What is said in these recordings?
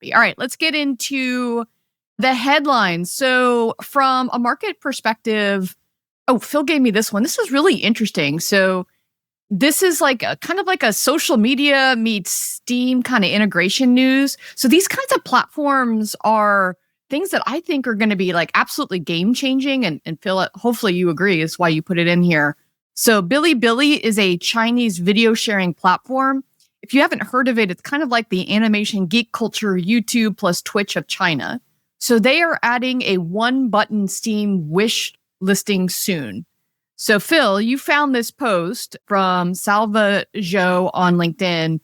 happy. All right, let's get into the headlines. So from a market perspective, Phil gave me this one. This is really interesting. So this is like a kind of like a social media meets Steam kind of integration news. So these kinds of platforms are things that I think are going to be like absolutely game changing. And Phil, hopefully you agree, is why you put it in here. So Bilibili is a Chinese video sharing platform. If you haven't heard of it, it's kind of like the animation geek culture YouTube plus Twitch of China. So they are adding a one-button Steam wish listing soon. So Phil, you found this post from Salva Zhou on LinkedIn.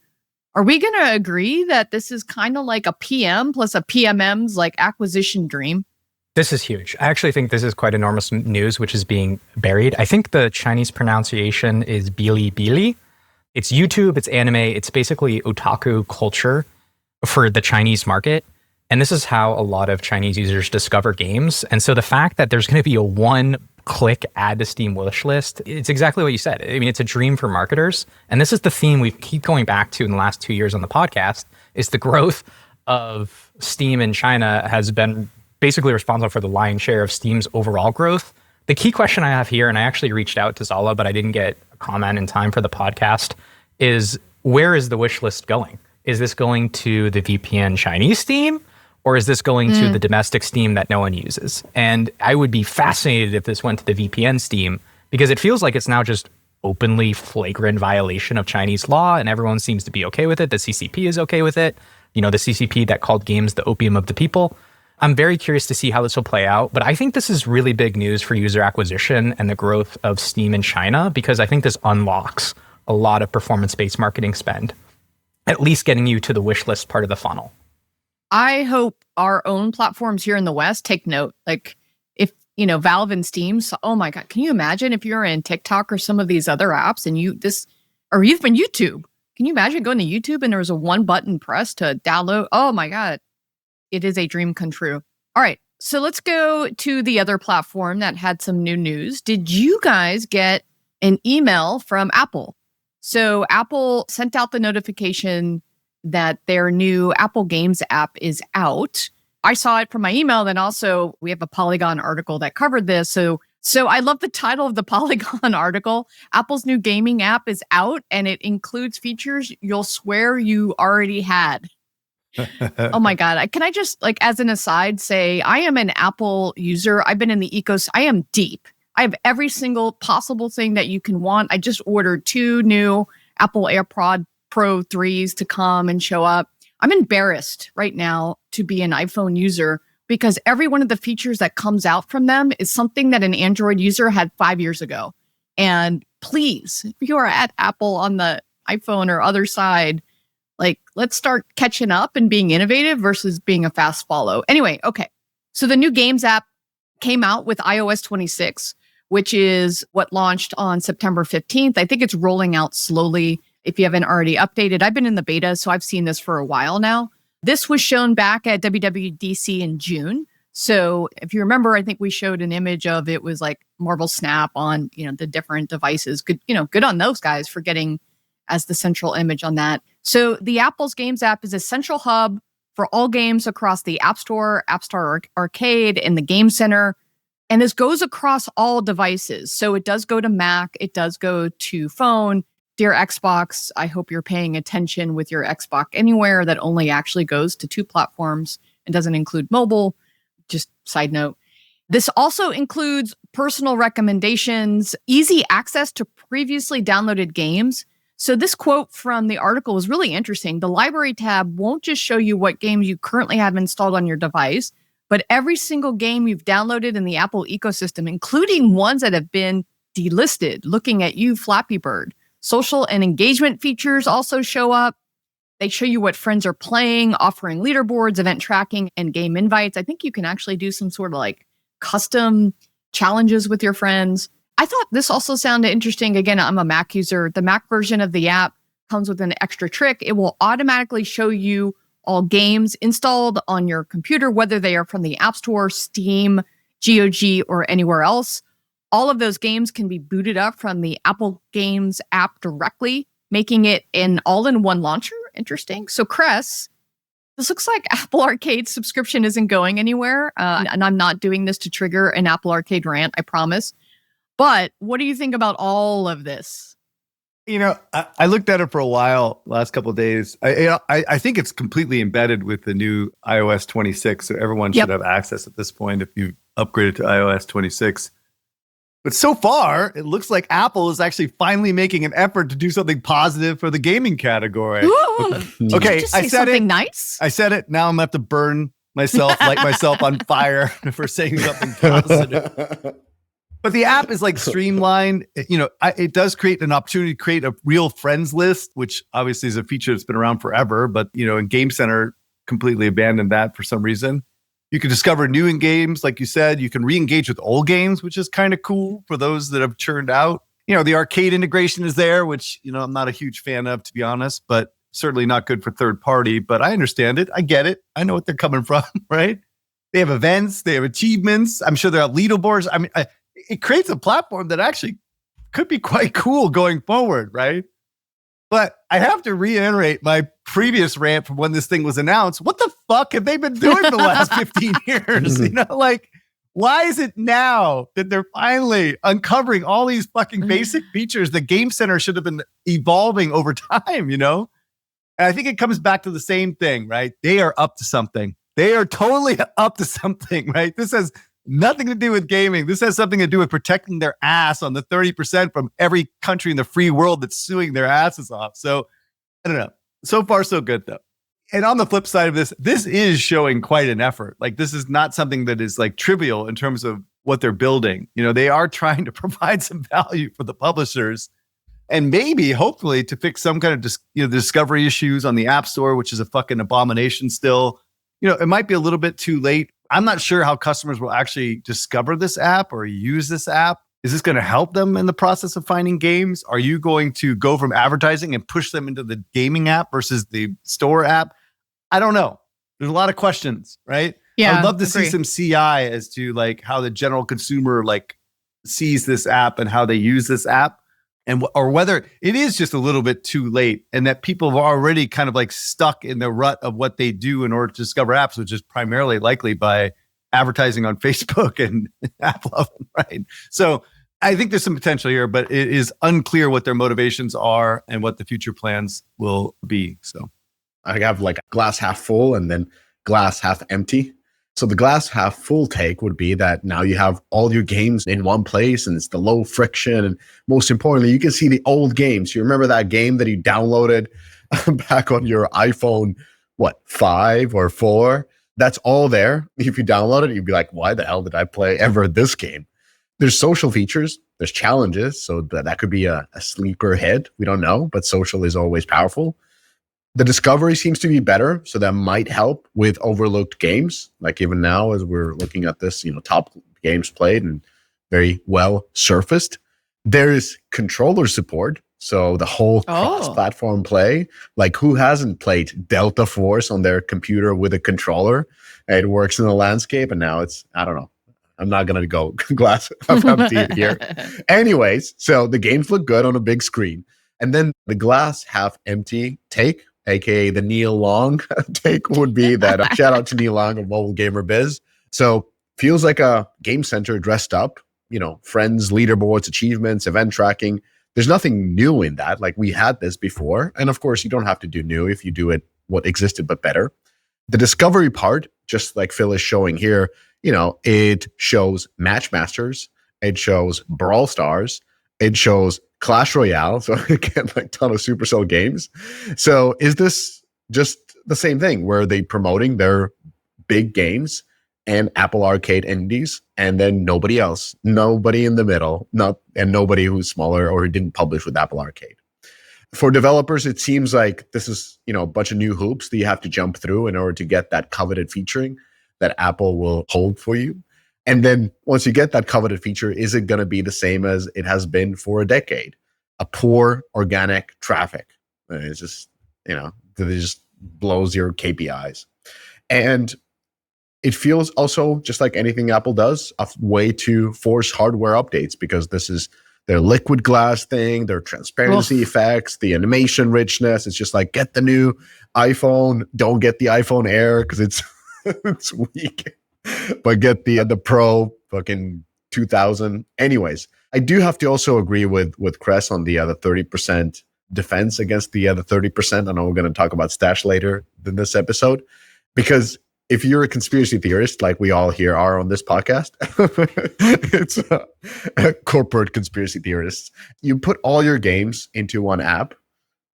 Are we going to agree that this is kind of like a PM plus a PMM's like acquisition dream? This is huge. I actually think this is quite enormous news, which is being buried. I think the Chinese pronunciation is Bilibili. It's YouTube, it's anime, it's basically otaku culture for the Chinese market. And this is how a lot of Chinese users discover games. And so the fact that there's going to be a one-click add to Steam wish list, it's exactly what you said. I mean, it's a dream for marketers. And this is the theme we keep going back to in the last 2 years on the podcast, is the growth of Steam in China has been basically responsible for the lion's share of Steam's overall growth. The key question I have here, and I actually reached out to Zala, but I didn't get a comment in time for the podcast, is where is the wish list going? Is this going to the VPN Chinese Steam? Or is this going to the domestic Steam that no one uses? And I would be fascinated if this went to the VPN Steam, because it feels like it's now just openly flagrant violation of Chinese law, and everyone seems to be okay with it. The CCP is okay with it. You know, the CCP that called games the opium of the people. I'm very curious to see how this will play out, but I think this is really big news for user acquisition and the growth of Steam in China, because I think this unlocks a lot of performance-based marketing spend, at least getting you to the wish list part of the funnel. I hope our own platforms here in the West take note. Like if, Valve and Steam, oh my God, can you imagine if you're in TikTok or some of these other apps and you've been YouTube. Can you imagine going to YouTube and there was a one button press to download? Oh my God, it is a dream come true. All right, so let's go to the other platform that had some new news. Did you guys get an email from Apple? So Apple sent out the notification that their new Apple Games app is out. I saw it from my email. Then also we have a Polygon article that covered this. So I love the title of the Polygon article. Apple's new gaming app is out and it includes features you'll swear you already had. Oh my God. Can I just, like, as an aside, say I am an Apple user. I've been in the ecosystem. I am deep. I have every single possible thing that you can want. I just ordered 2 new Apple AirPod Pro 3s to come and show up. I'm embarrassed right now to be an iPhone user because every one of the features that comes out from them is something that an Android user had 5 years ago. And please, if you are at Apple on the iPhone or other side, like, let's start catching up and being innovative versus being a fast follow. Anyway, okay. So the new Games app came out with iOS 26, which is what launched on September 15th. I think it's rolling out slowly. If you haven't already updated, I've been in the beta, so I've seen this for a while now. This was shown back at WWDC in June. So if you remember, I think we showed an image of it was like Marvel Snap on, the different devices. Good, good on those guys for getting as the central image on that. So the Apple's Games app is a central hub for all games across the App Store, App Store Arcade, and the Game Center. And this goes across all devices. So it does go to Mac, it does go to phone. Dear Xbox, I hope you're paying attention with your Xbox Anywhere that only actually goes to 2 platforms and doesn't include mobile. Just side note. This also includes personal recommendations, easy access to previously downloaded games. So this quote from the article is really interesting. The library tab won't just show you what games you currently have installed on your device, but every single game you've downloaded in the Apple ecosystem, including ones that have been delisted. Looking at you, Flappy Bird. Social and engagement features also show up. They show you what friends are playing, offering leaderboards, event tracking, and game invites. I think you can actually do some sort of like custom challenges with your friends. I thought this also sounded interesting. Again, I'm a Mac user. The Mac version of the app comes with an extra trick. It will automatically show you all games installed on your computer, whether they are from the App Store, Steam, GOG, or anywhere else. All of those games can be booted up from the Apple Games app directly, making it an all-in-one launcher. Interesting. So, Cress, This looks like Apple Arcade subscription isn't going anywhere. And I'm not doing this to trigger an Apple Arcade rant, I promise. But what do you think about all of this? I looked at it for a while last couple of days. I think it's completely embedded with the new iOS 26. So everyone should have access at this point if you upgraded to iOS 26. But so far, it looks like Apple is actually finally making an effort to do something positive for the gaming category. Ooh, okay, I said it. Nice. I said it. Now I'm gonna have to burn myself, light myself on fire for saying something positive. But the app is like streamlined. It does create an opportunity to create a real friends list, which obviously is a feature that's been around forever. But in Game Center, completely abandoned that for some reason. You can discover new games, like you said. You can re-engage with old games, which is kind of cool for those that have churned out. The arcade integration is there, which, I'm not a huge fan of, to be honest, but certainly not good for third party. But I understand it. I get it. I know what they're coming from, right? They have events. They have achievements. I'm sure there are leaderboards. I mean, it creates a platform that actually could be quite cool going forward, right? But I have to reiterate my previous rant from when this thing was announced. What the fuck have they been doing for the last 15 years? Why is it now that they're finally uncovering all these fucking basic features that Game Center should have been evolving over time, And I think it comes back to the same thing, right? They are up to something. They are totally up to something, right? This has nothing to do with gaming. This has something to do with protecting their ass on the 30% from every country in the free world that's suing their asses off. So, I don't know. So far, so good, though. And on the flip side of this is showing quite an effort. Like, this is not something that is like trivial in terms of what they're building. They are trying to provide some value for the publishers and maybe, hopefully, to fix some kind of discovery issues on the App Store, which is a fucking abomination still. It might be a little bit too late. I'm not sure how customers will actually discover this app or use this app. Is this going to help them in the process of finding games? Are you going to go from advertising and push them into the gaming app versus the store app? I don't know. There's a lot of questions, right? Yeah, I'd love to see some CI as to like how the general consumer like sees this app and how they use this app, and or whether it is just a little bit too late and that people have already kind of like stuck in the rut of what they do in order to discover apps, which is primarily likely by advertising on Facebook and Apple, right? So I think there's some potential here, but it is unclear what their motivations are and what the future plans will be. So I have like glass half full and then glass half empty. So the glass half full take would be that now you have all your games in one place and it's the low friction. And most importantly, you can see the old games. You remember that game that you downloaded back on your iPhone, 5 or 4? That's all there. If you download it, you'd be like, why the hell did I play ever this game? There's social features. There's challenges. So that could be a sleeper hit. We don't know, but social is always powerful. The discovery seems to be better, so that might help with overlooked games. Like even now, as we're looking at this, top games played and very well surfaced. There is controller support, so the whole cross-platform play. Like who hasn't played Delta Force on their computer with a controller? It works in the landscape, and now I don't know. I'm not going to go glass half empty here. Anyways, so the games look good on a big screen. And then the glass half empty take, aka the Neil Long take, would be that shout out to Neil Long of Mobile Gamer Biz. So feels like a Game Center dressed up, friends, leaderboards, achievements, event tracking. There's nothing new in that. Like we had this before. And of course, you don't have to do new if you do it what existed, but better. The discovery part, just like Phil is showing here, it shows Matchmasters, it shows Brawl Stars, it shows Clash Royale, so again, like ton of Supercell games. So is this just the same thing where they promoting their big games and Apple Arcade indies, and then nobody else, nobody in the middle, and nobody who's smaller or who didn't publish with Apple Arcade? For developers, it seems like this is a bunch of new hoops that you have to jump through in order to get that coveted featuring that Apple will hold for you. And then once you get that coveted feature, is it going to be the same as it has been for a decade? A poor organic traffic. It's just, it just blows your KPIs. And it feels also just like anything Apple does, a way to force hardware updates, because this is their liquid glass thing, their transparency effects, the animation richness. It's just like, get the new iPhone, don't get the iPhone Air because it's it's weak, but get the Pro fucking 2000. Anyways, I do have to also agree with Cress on the other 30% defense against the other 30%. I know we're going to talk about Stash later in this episode, because if you're a conspiracy theorist, like we all here are on this podcast, it's corporate conspiracy theorists. You put all your games into one app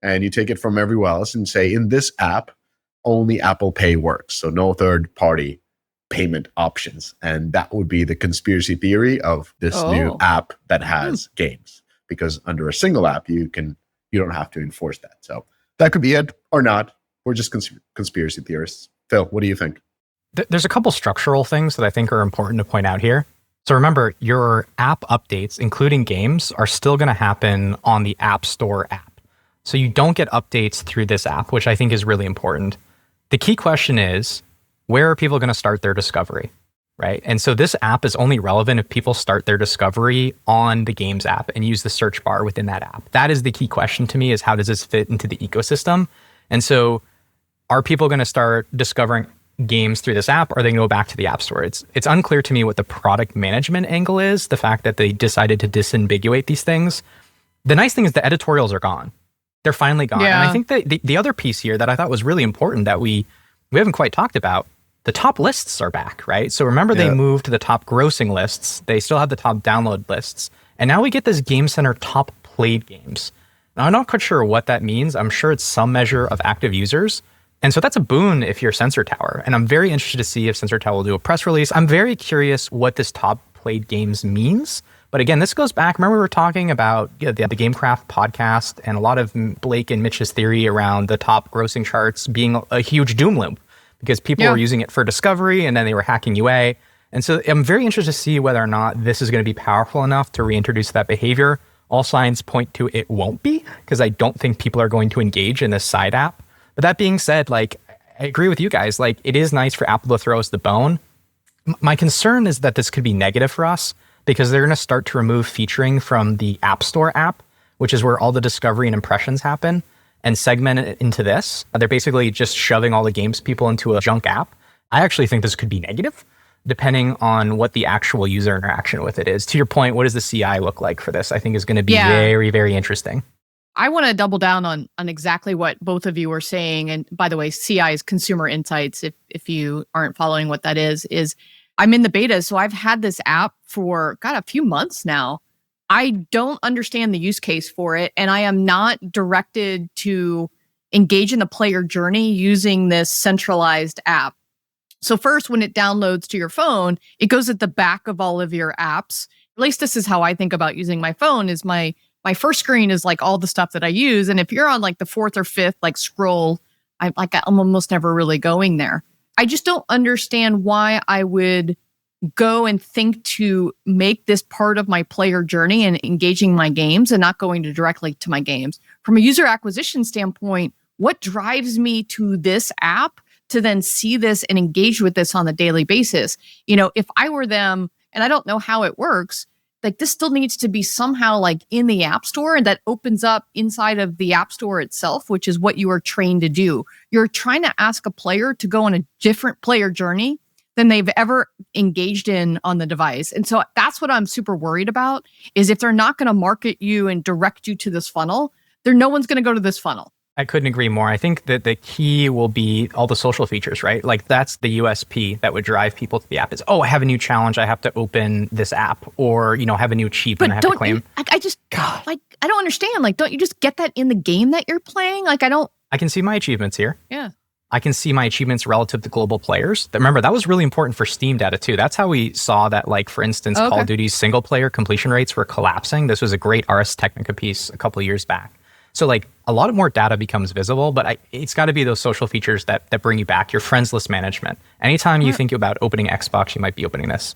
and you take it from everywhere else and say, in this app, only Apple Pay works. So no third party payment options. And that would be the conspiracy theory of this new app that has games, because under a single app, you don't have to enforce that. So that could be it or not. We're just conspiracy theorists. Phil, what do you think? There's a couple structural things that I think are important to point out here. So remember, your app updates, including games, are still going to happen on the App Store app. So you don't get updates through this app, which I think is really important. The key question is, where are people going to start their discovery, right? And so this app is only relevant if people start their discovery on the Games app and use the search bar within that app. That is the key question to me, is how does this fit into the ecosystem? And so are people going to start discovering games through this app, or are they going to go back to the App Store? It's unclear to me what the product management angle is, the fact that they decided to disambiguate these things. The nice thing is the editorials are gone. They're finally gone. Yeah. And I think that the other piece here that I thought was really important that we haven't quite talked about, the top lists are back, right? So remember they moved to the top grossing lists. They still have the top download lists. And now we get this Game Center top played games. Now, I'm not quite sure what that means. I'm sure it's some measure of active users. And so that's a boon if you're Sensor Tower. And I'm very interested to see if Sensor Tower will do a press release. I'm very curious what this top played games means. But again, this goes back. Remember we were talking about the GameCraft podcast and a lot of Blake and Mitch's theory around the top grossing charts being a huge doom loop, because people were using it for discovery and then they were hacking UA. And so I'm very interested to see whether or not this is going to be powerful enough to reintroduce that behavior. All signs point to it won't be, because I don't think people are going to engage in this side app. But that being said, like, I agree with you guys. Like, it is nice for Apple to throw us the bone. My concern is that this could be negative for us, because they're going to start to remove featuring from the App Store app, which is where all the discovery and impressions happen, and segment it into this. They're basically just shoving all the games people into a junk app. I actually think this could be negative, depending on what the actual user interaction with it is. To your point, what does the CI look like for this? I think is going to be very, very interesting. I want to double down on exactly what both of you were saying. And by the way, CI is Consumer Insights. If you aren't following what that is I'm in the beta. So I've had this app for, a few months now. I don't understand the use case for it. And I am not directed to engage in the player journey using this centralized app. So first, when it downloads to your phone, it goes at the back of all of your apps. At least this is how I think about using my phone, is my first screen is like all the stuff that I use. And if you're on like the fourth or fifth, like scroll, I'm almost never really going there. I just don't understand why I would go and think to make this part of my player journey and engaging my games and not going directly to my games. From a user acquisition standpoint, what drives me to this app to then see this and engage with this on a daily basis? If I were them, and I don't know how it works, like this still needs to be somehow like in the App Store, and that opens up inside of the App Store itself, which is what you are trained to do. You're trying to ask a player to go on a different player journey than they've ever engaged in on the device. And so that's what I'm super worried about, is if they're not going to market you and direct you to this funnel, no one's going to go to this funnel. I couldn't agree more. I think that the key will be all the social features, right? Like that's the USP that would drive people to the app is, I have a new challenge. I have to open this app, or, have a new achievement I have to claim. I don't understand. Like, don't you just get that in the game that you're playing? Like, I can see my achievements here. Yeah. I can see my achievements relative to global players. Remember, that was really important for Steam data too. That's how we saw that, like, for instance, Call of Duty's single player completion rates were collapsing. This was a great Ars Technica piece a couple of years back. So like a lot more data becomes visible, but it's got to be those social features that bring you back, your friends list management. Anytime you think about opening Xbox, you might be opening this.